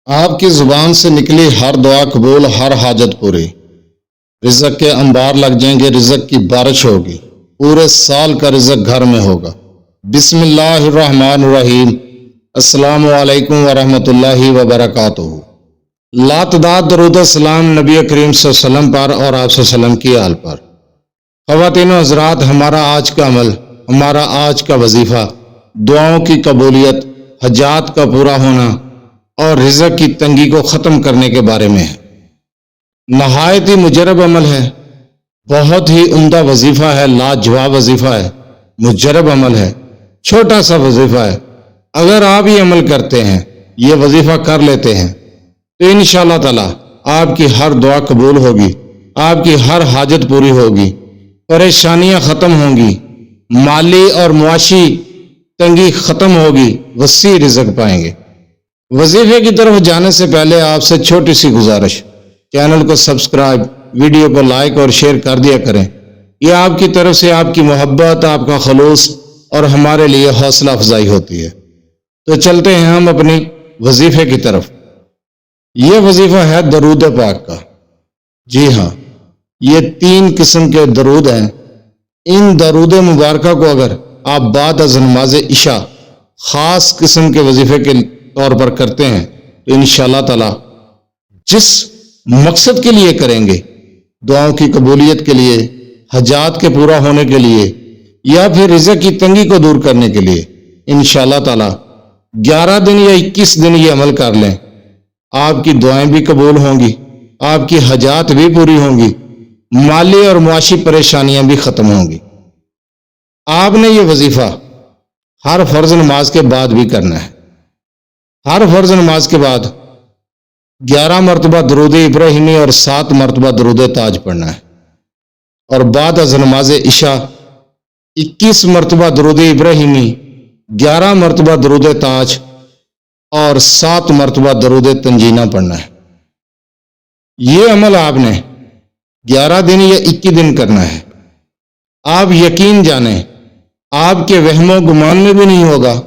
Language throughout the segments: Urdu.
آپ کی زبان سے نکلی ہر دعا قبول، ہر حاجت پوری، رزق کے انبار لگ جائیں گے، رزق کی بارش ہوگی، پورے سال کا رزق گھر میں ہوگا۔ بسم اللہ الرحمن الرحیم۔ السلام علیکم ورحمۃ اللہ وبرکاتہ۔ لاتعداد درود السلام نبی کریم صلی اللہ علیہ وسلم پر اور آپ صلی اللہ علیہ وسلم کی آل پر۔ خواتین و حضرات، ہمارا آج کا عمل، ہمارا آج کا وظیفہ دعاؤں کی قبولیت، حاجات کا پورا ہونا اور رزق کی تنگی کو ختم کرنے کے بارے میں ہے۔ نہایت ہی مجرب عمل ہے، بہت ہی عمدہ وظیفہ ہے، لاجواب وظیفہ ہے، مجرب عمل ہے، چھوٹا سا وظیفہ ہے۔ اگر آپ یہ عمل کرتے ہیں، یہ وظیفہ کر لیتے ہیں، تو انشاءاللہ تعالی آپ کی ہر دعا قبول ہوگی، آپ کی ہر حاجت پوری ہوگی، پریشانیاں ختم ہوں گی، مالی اور معاشی تنگی ختم ہوگی، وسیع رزق پائیں گے۔ وظیفے کی طرف جانے سے پہلے آپ سے چھوٹی سی گزارش، چینل کو سبسکرائب، ویڈیو کو لائک اور شیئر کر دیا کریں۔ یہ آپ کی طرف سے آپ کی محبت، آپ کا خلوص اور ہمارے لیے حوصلہ افزائی ہوتی ہے۔ تو چلتے ہیں ہم اپنی وظیفے کی طرف۔ یہ وظیفہ ہے درود پاک کا۔ جی ہاں، یہ 3 قسم کے درود ہیں۔ ان درود مبارکہ کو اگر آپ بعد از نماز عشاء خاص قسم کے وظیفے کے طور پر کرتے ہیں تو انشاءاللہ تعالی جس مقصد کے لیے کریں گے، دعاؤں کی قبولیت کے لیے، حاجات کے پورا ہونے کے لیے، یا پھر رزق کی تنگی کو دور کرنے کے لیے، انشاءاللہ تعالی 11 دن یا 21 دن یہ عمل کر لیں، آپ کی دعائیں بھی قبول ہوں گی، آپ کی حاجات بھی پوری ہوں گی، مالی اور معاشی پریشانیاں بھی ختم ہوں گی۔ آپ نے یہ وظیفہ ہر فرض نماز کے بعد بھی کرنا ہے۔ ہر فرض نماز کے بعد 11 مرتبہ درود ابراہیمی اور 7 مرتبہ درود تاج پڑھنا ہے، اور بعد از نماز عشاء 21 مرتبہ درود ابراہیمی، 11 مرتبہ درود تاج اور 7 مرتبہ درود تنجینہ پڑھنا ہے۔ یہ عمل آپ نے 11 دن یا 21 دن کرنا ہے۔ آپ یقین جانیں، آپ کے وہم و گمان میں بھی نہیں ہوگا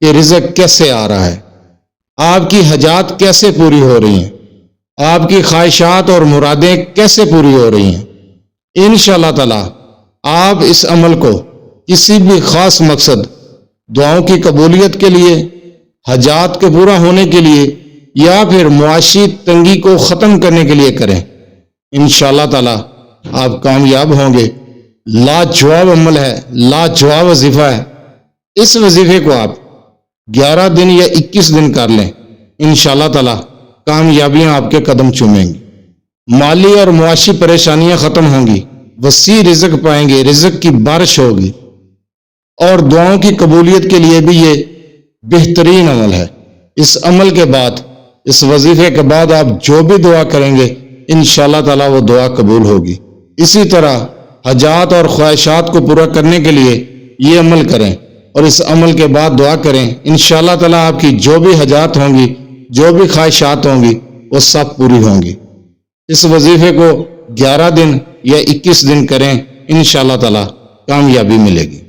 کہ رزق کیسے آ رہا ہے، آپ کی حاجات کیسے پوری ہو رہی ہیں، آپ کی خواہشات اور مرادیں کیسے پوری ہو رہی ہیں۔ انشاءاللہ تعالی آپ اس عمل کو کسی بھی خاص مقصد، دعاؤں کی قبولیت کے لیے، حاجات کے پورا ہونے کے لیے، یا پھر معاشی تنگی کو ختم کرنے کے لیے کریں، انشاءاللہ تعالی آپ کامیاب ہوں گے۔ لاجواب عمل ہے، لاجواب وظیفہ ہے۔ اس وظیفے کو آپ 11 دن یا 21 دن کر لیں، انشاءاللہ تعالی کامیابیاں آپ کے قدم چومیں گی، مالی اور معاشی پریشانیاں ختم ہوں گی، وسیع رزق پائیں گے، رزق کی بارش ہوگی، اور دعاؤں کی قبولیت کے لیے بھی یہ بہترین عمل ہے۔ اس عمل کے بعد، اس وظیفے کے بعد آپ جو بھی دعا کریں گے، انشاءاللہ تعالی وہ دعا قبول ہوگی۔ اسی طرح حاجات اور خواہشات کو پورا کرنے کے لیے یہ عمل کریں، اور اس عمل کے بعد دعا کریں، انشاءاللہ تعالی آپ کی جو بھی حاجات ہوں گی، جو بھی خواہشات ہوں گی، وہ سب پوری ہوں گی۔ اس وظیفے کو 11 دن یا 21 دن کریں، انشاءاللہ تعالی کامیابی ملے گی۔